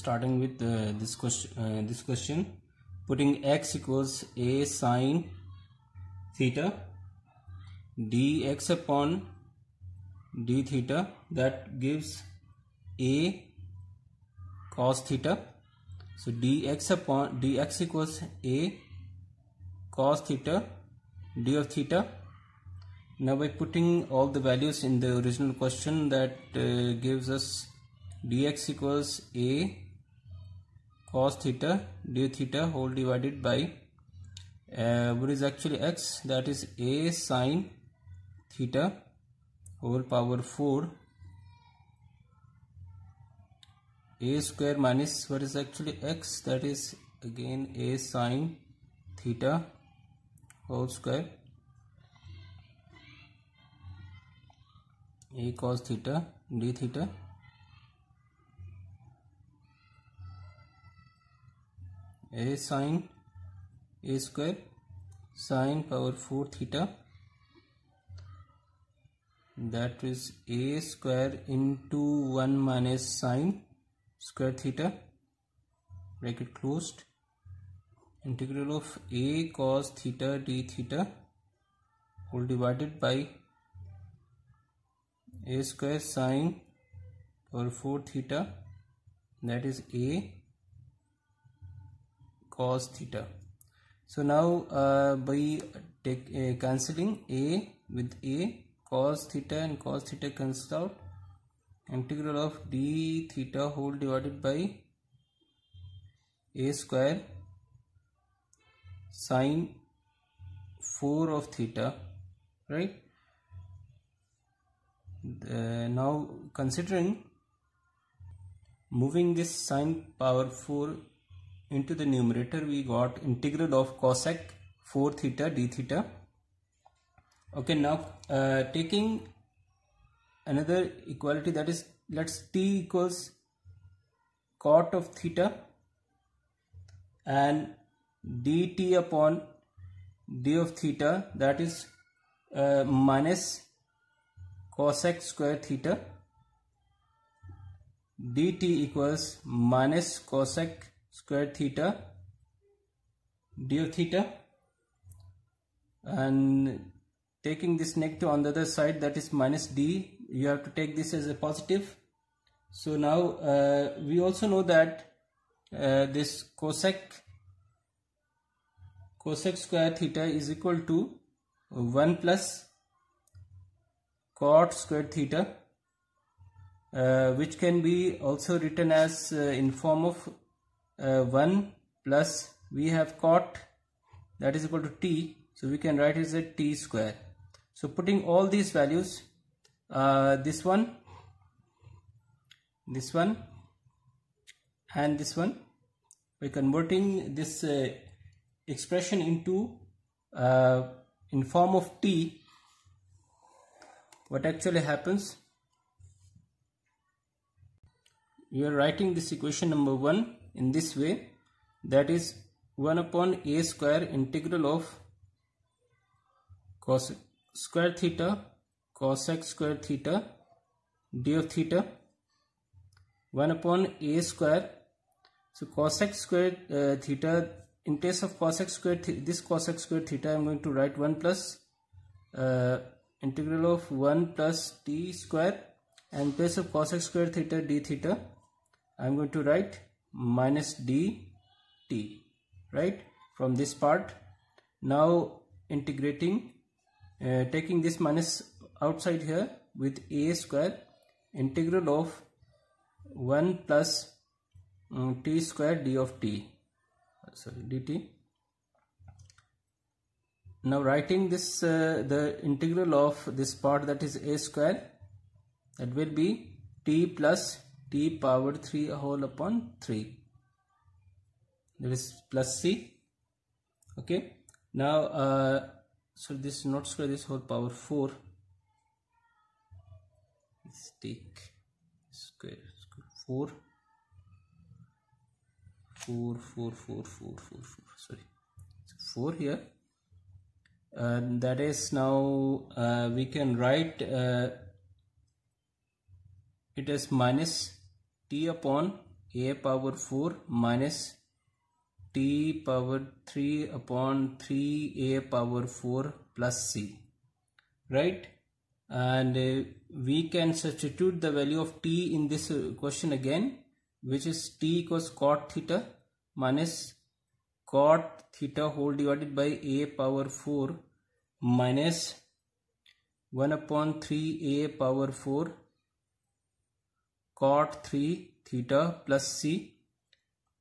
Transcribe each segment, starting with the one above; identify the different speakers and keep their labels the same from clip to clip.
Speaker 1: Starting with this question, putting x equals a sine theta dx upon d theta, that gives a cos theta. So dx equals a cos theta d of theta. Now by putting all the values in the original question, that gives us dx equals a cos theta d theta whole divided by what is actually x, that is a sine theta whole power 4, a square minus what is actually x, that is again a sine theta whole square, a cos theta d theta, a sine a square sine power 4 theta, that is a square into 1 minus sine square theta, bracket closed, integral of a cos theta d theta whole divided by a square sine power 4 theta, that is a cos theta. So now by cancelling a with a, cos theta and cos theta cancels out, integral of d theta whole divided by a square sine 4 of theta, right? Now considering moving this sine power 4 into the numerator, we got integral of cosec 4 theta d theta. Okay, now taking another equality, that is, let's t equals cot of theta and dt upon d of theta, that is minus cosec square theta, dt equals minus cosec square theta d of theta, and taking this negative on the other side, that is minus d, you have to take this as a positive. So now we also know that this cosec square theta is equal to 1 plus cot square theta, which can be also written as in form of 1 plus, we have cot, that is equal to t, so we can write it as a t square. So putting all these values, this one and this one, by converting this expression into in form of t, what actually happens, you are writing this equation number 1 in this way, that is 1 upon a square integral of cos square theta cosec square theta d of theta, 1 upon a square. So cosec square theta, in place of cosec square this cosec square theta, I am going to write 1 plus integral of 1 plus t square, and in place of cosec square theta d theta, I am going to write minus dt, right, from this part. Now integrating, taking this minus outside here with a square, integral of 1 plus t square d of t, sorry, dt. Now writing this the integral of this part, that is a square, that will be t plus t power 3 whole upon 3, that is plus c. Okay, now so this not square, this whole power 4, let's take square 4 4 sorry, 4 here. That is, now we can write it as minus t upon a power 4 minus t power 3 upon 3a power 4 plus c, right? And we can substitute the value of t in this question again, which is t equals cot theta minus cot theta whole divided by a power 4 minus 1 upon 3a power 4 cot 3 theta plus c.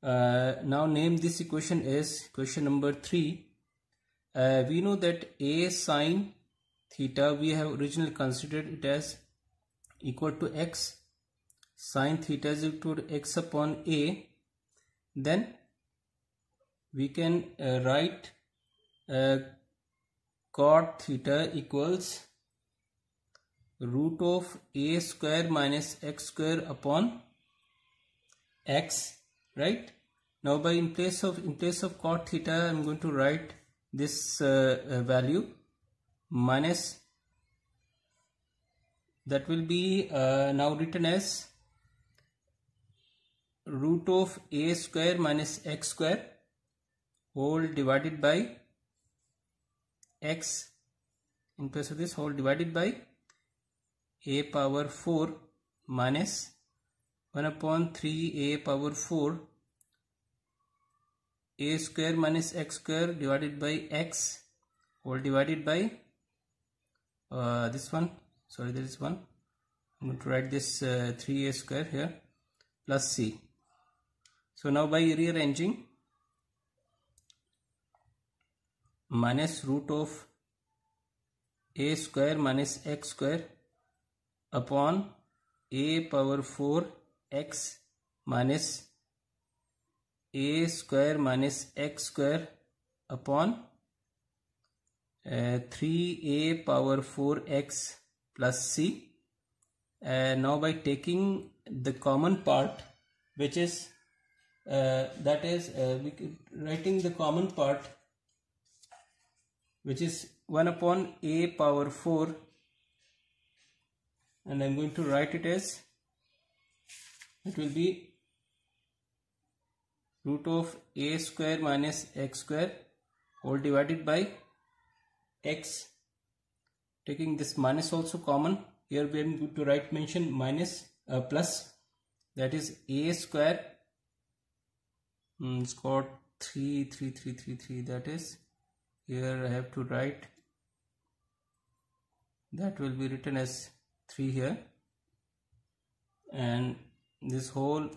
Speaker 1: Now name this equation as equation number 3. We know that a sine theta, we have originally considered it as equal to x. Sine theta is equal to x upon a. Then we can write cot theta equals root of a square minus x square upon x, right? Now by in place of cot theta, I am going to write this value minus, that will be now written as root of a square minus x square whole divided by x, in place of this whole divided by a power 4 minus 1 upon 3a power 4 a square minus x square divided by x whole divided by this one, sorry, there is one, I'm going to write this 3a square here plus c. So now by rearranging, minus root of a square minus x square upon a power 4 x minus a square minus x square upon 3a power 4x plus c. Now by taking the common part, which is writing the common part, which is 1 upon a power 4, and I'm going to write it as, it will be root of a square minus x square whole divided by x. Taking this minus also common, here we are going to write mention minus plus, that is a square, it's got 3, that is, here I have to write, that will be written as 3 here, and this whole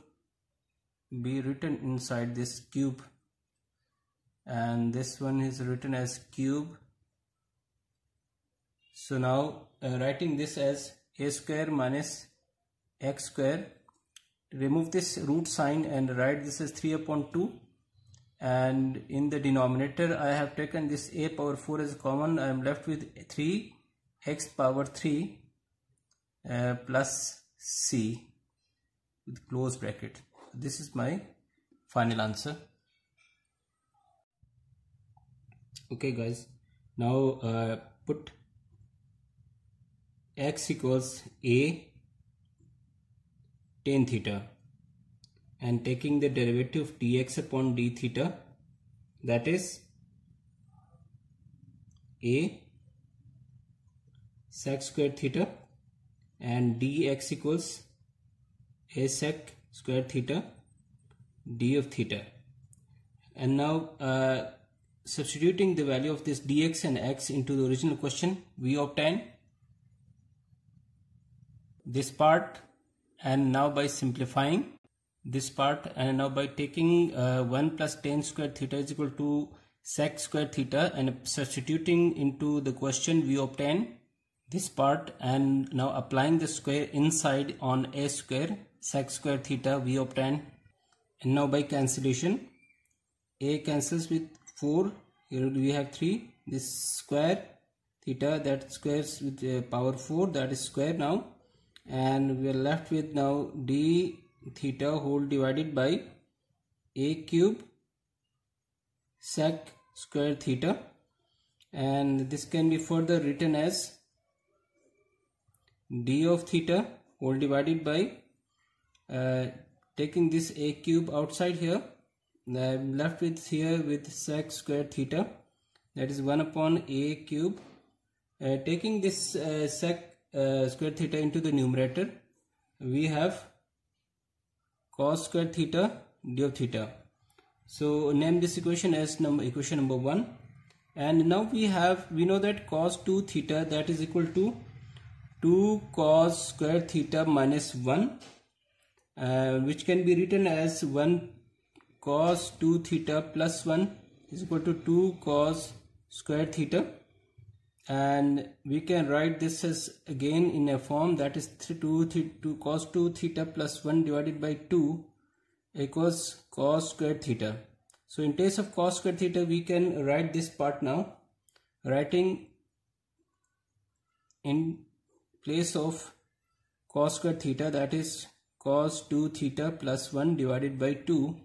Speaker 1: be written inside this cube, and this one is written as cube. So now writing this as a square minus x square, remove this root sign and write this as 3 upon 2, and in the denominator I have taken this a power 4 as common. I am left with 3x power 3 plus c with close bracket. This is my final answer. Okay guys, now put x equals a tan theta and taking the derivative of dx upon d theta, that is a sec square theta, and dx equals a sec square theta d of theta. And now substituting the value of this dx and x into the original question, we obtain this part, and now by simplifying this part, and now by taking 1 plus tan square theta is equal to sec square theta and substituting into the question, we obtain this part, and now applying the square inside on a square sec square theta, we obtain, and now by cancellation, a cancels with 4, here we have 3, this square theta, that squares with power 4, that is square now, and we are left with now d theta whole divided by a cube sec square theta, and this can be further written as d of theta whole divided by taking this a cube outside here, I'm left with here with sec square theta, that is 1 upon a cube. Taking this sec square theta into the numerator, we have cos square theta d of theta. So name this equation as equation number 1. And now we know that cos 2 theta, that is equal to 2 cos square theta minus 1, which can be written as 1 cos 2 theta plus 1 is equal to 2 cos square theta, and we can write this as again in a form that is 2 cos 2 theta plus 1 divided by 2 equals cos square theta. So in place of cos square theta, we can write this part now, writing in place of cos square theta, that is cos 2 theta plus 1 divided by 2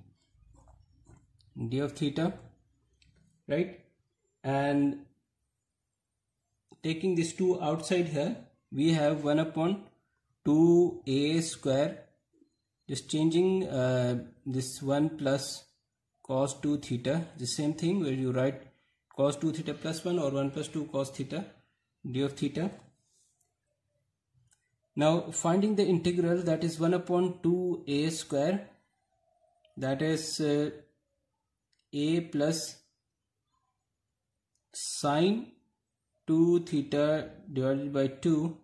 Speaker 1: d of theta, right? And taking this 2 outside here, we have 1 upon 2a square, just changing this 1 plus cos 2 theta, the same thing where you write cos 2 theta plus 1 or 1 plus 2 cos theta d of theta. Now finding the integral, that is 1 upon 2a square, that is a plus sine 2 theta divided by 2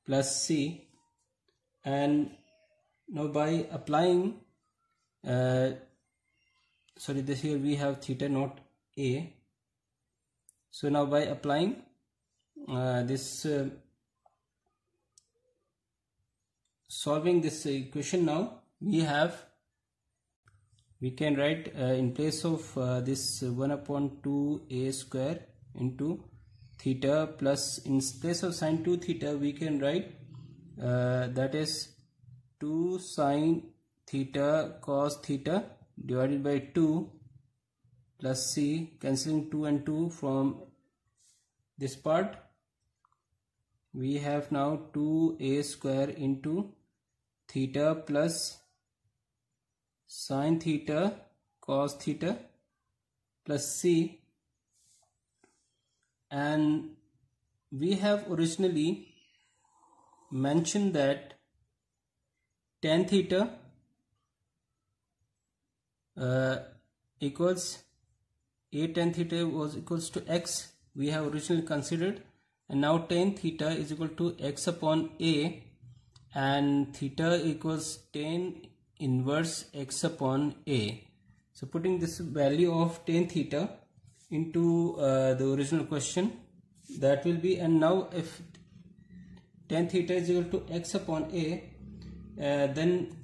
Speaker 1: plus c. And now by applying this here we have theta not a, so now by applying solving this equation, now we can write in place of this 1 upon 2a square into theta plus, in place of sine 2 theta we can write that is 2 sine theta cos theta divided by 2 plus c, cancelling 2 and 2 from this part. We have now 2a square into theta plus sine theta cos theta plus c, and we have originally mentioned that tan theta equals a tan theta was equals to x, we have originally considered, and now tan theta is equal to x upon a, and theta equals tan inverse x upon a. So putting this value of tan theta into the original question, that will be, and now if tan theta is equal to x upon a, then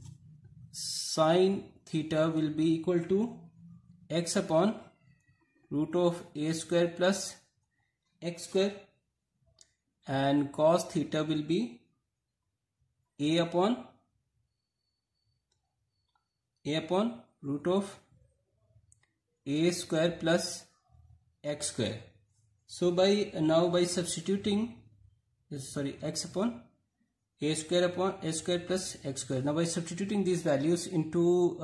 Speaker 1: sine theta will be equal to x upon root of a square plus x square, and cos theta will be a upon root of a square plus x square. So by substituting x upon a square plus x square, now by substituting these values into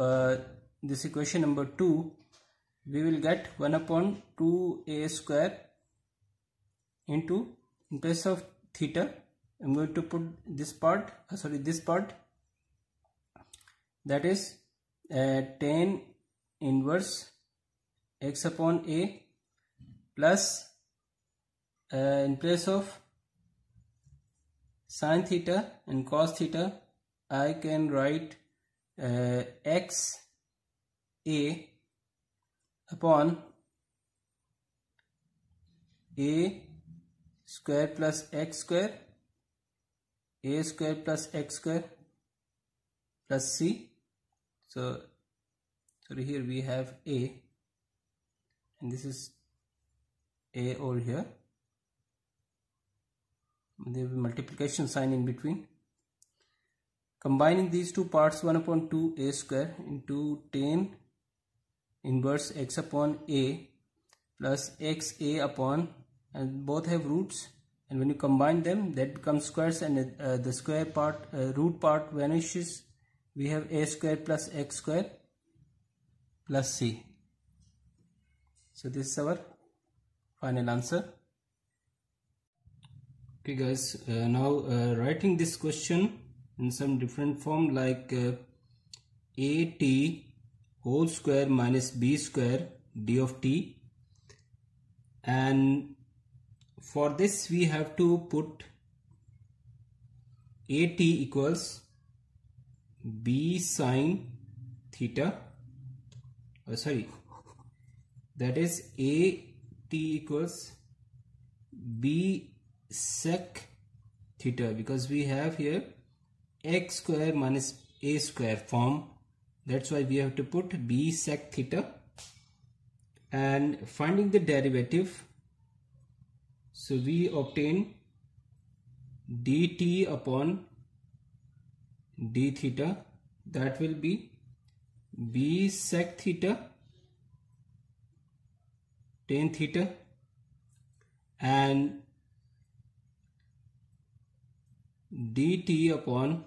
Speaker 1: this equation number 2, we will get 1 upon 2a square into, in place of theta I'm going to put this part, that is tan inverse x upon a plus in place of sine theta and cos theta, I can write x a upon a square plus x square, a square plus x square plus c. So here we have a, and this is a over here, there will be multiplication sign in between, combining these two parts, 1 upon 2 a square into tan inverse x upon a plus x a upon, and both have roots, and when you combine them that becomes squares, and the square part, root part vanishes. We have a square plus x square plus c. So this is our final answer. Okay guys, now writing this question in some different form, like at whole square minus b square d of t, and for this we have to put at equals b sine theta, that is at equals b sec theta, because we have here x square minus a square form. That's why we have to put b sec theta. And finding the derivative, so we obtain dt upon d theta, that will be b sec theta tan theta, and dt upon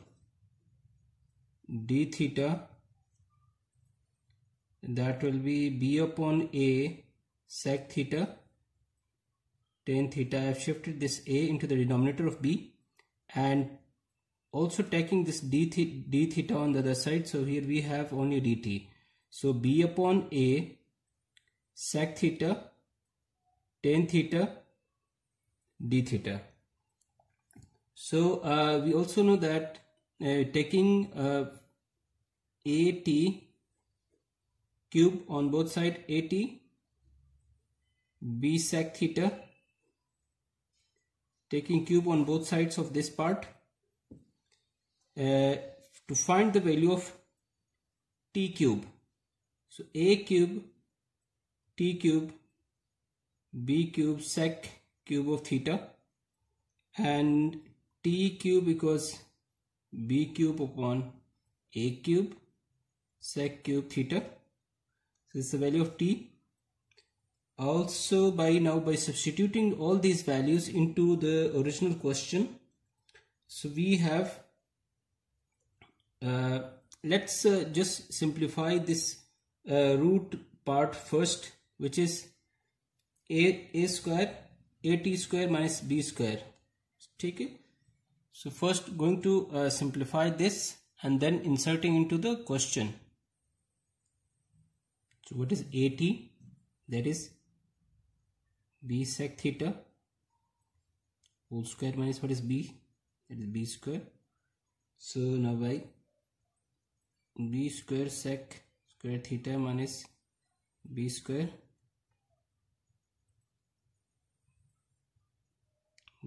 Speaker 1: d theta, that will be b upon a sec theta tan theta. I have shifted this a into the denominator of b, and also taking this d theta on the other side, so here we have only dt. So b upon a sec theta tan theta d theta. So we also know that taking at cube on both sides, at b sec theta, taking cube on both sides of this part, to find the value of t cube. So a cube t cube b cube sec cube of theta, and t cube equals b cube upon a cube sec cube theta. So this is the value of t. Also by substituting all these values into the original question, so we have let's just simplify this root part first, which is a square at square minus b square. Okay, so first going to simplify this and then inserting into the question. So what is at? That is b sec theta whole square minus what is b? That is b square. So now by b square sec square theta minus b square,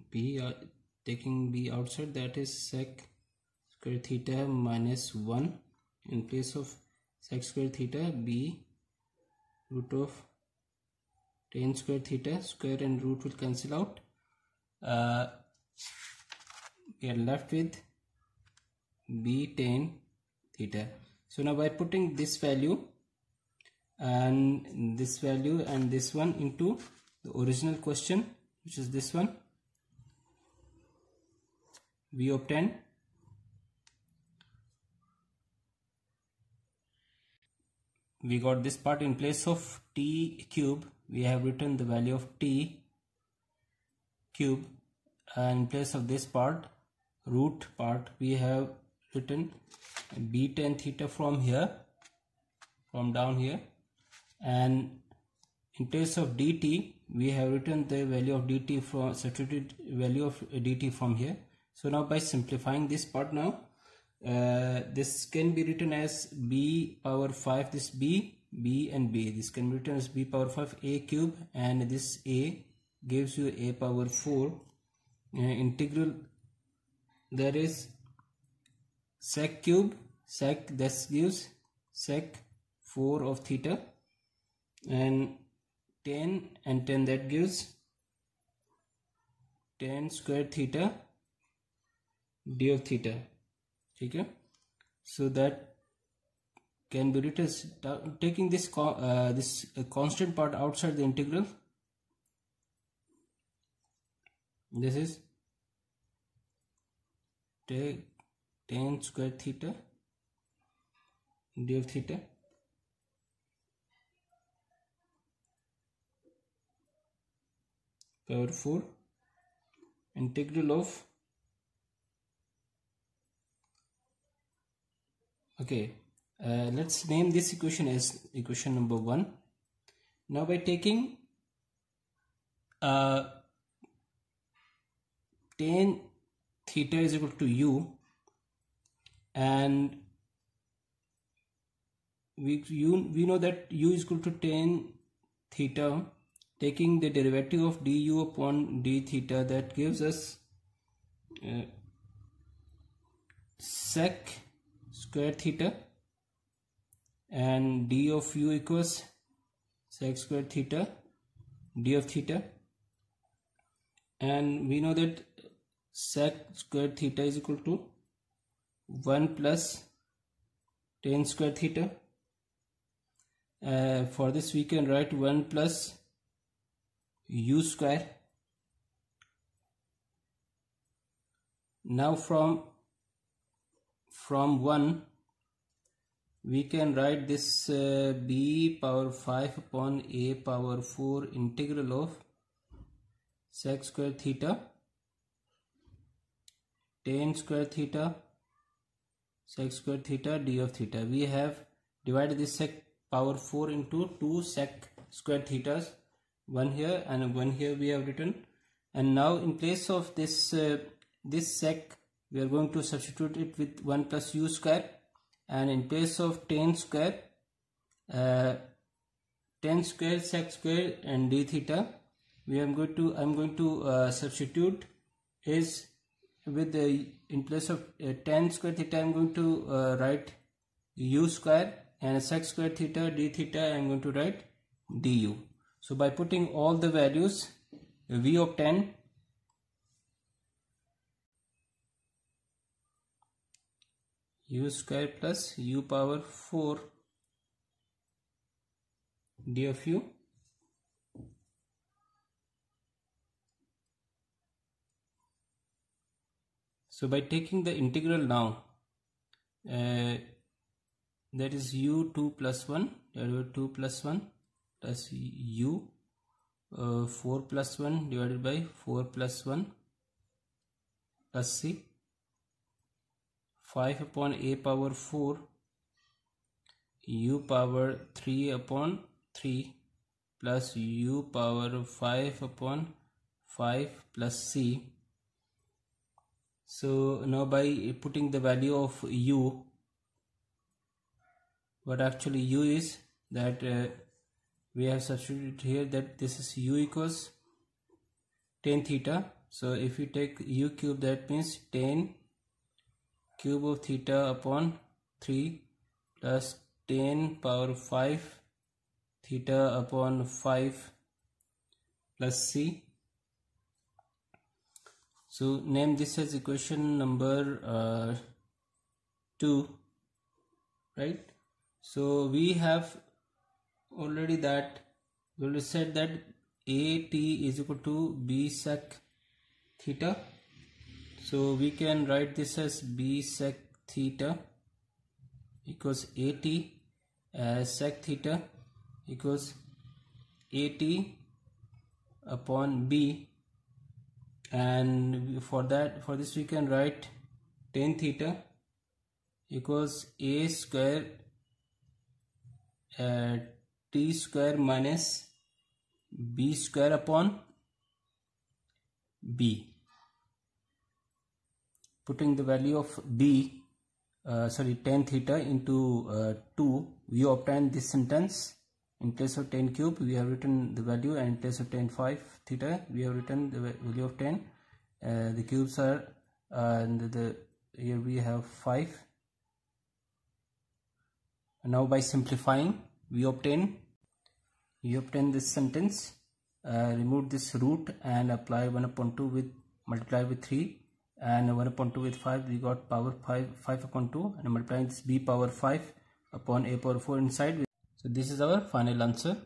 Speaker 1: b taking b outside, that is sec square theta minus 1 in place of sec square theta, b root of tan square theta, square and root will cancel out. We are left with b tan theta. So now by putting this value and this value and this one into the original question, which is this one, we obtain we got this part. In place of t cube we have written the value of t cube, and in place of this part, root part, we have written b tan theta from here, from down here, and in place of dt we have written the value of dt from, substituted value of dt from here. So now by simplifying this part, now this can be written as b power 5, this b and b, this can be written as b power 5 a cube, and this a gives you a power 4 integral, there is sec cube sec, this gives sec 4 of theta, and tan and tan, that gives tan square theta d of theta. ठीक है. So that can be written as taking this constant part outside the integral. This is tan square theta d of theta power 4 integral of, okay, let's name this equation as equation number 1. Now by taking tan theta is equal to u, and we know that u is equal to tan theta. Taking the derivative of du upon d theta, that gives us sec square theta, and d of u equals sec square theta d of theta, and we know that sec square theta is equal to 1 plus tan square theta. For this we can write 1 plus u square. Now from 1 we can write this b power 5 upon a power 4 integral of sec square theta tan square theta sec square theta d of theta. We have divided this sec power 4 into 2 sec square thetas, one here and one here we have written. And now in place of this this sec, we are going to substitute it with 1 plus u square, and in place of tan square sec square and d theta, I'm going to substitute is with the, in place of tan square theta I'm going to write u square, and sec square theta d theta I'm going to write du. So by putting all the values, we obtain u square plus u power 4 d of u So by taking the integral now, that is u2 plus 1 divided by 2 plus 1 plus u 4 plus 1 divided by 4 plus 1 plus c 5 upon a power 4 u power 3 upon 3 plus u power 5 upon 5 plus c. So now by putting the value of u, what actually u is, that we have substituted here that this is u equals tan theta. So if you take u cube, that means tan cube of theta upon 3 plus tan power 5 theta upon 5 plus c. So name this as equation number 2, right? So we have already said that at is equal to b sec theta. So we can write this as b sec theta equals at sec theta equals at upon b, and for this we can write tan theta equals a square t square minus b square upon b. Putting the value of b tan theta into 2, we obtain this sentence. In place of tan cube we have written the value, and in place of tan 5 theta we have written the value of tan. The cubes are here we have 5. Now by simplifying we obtain this sentence. Remove this root and apply 1 upon 2 with multiply with 3. and 1 upon 2 with 5, we got power 5 upon 2, and multiplying this b power 5 upon a power 4 inside. So this is our final answer.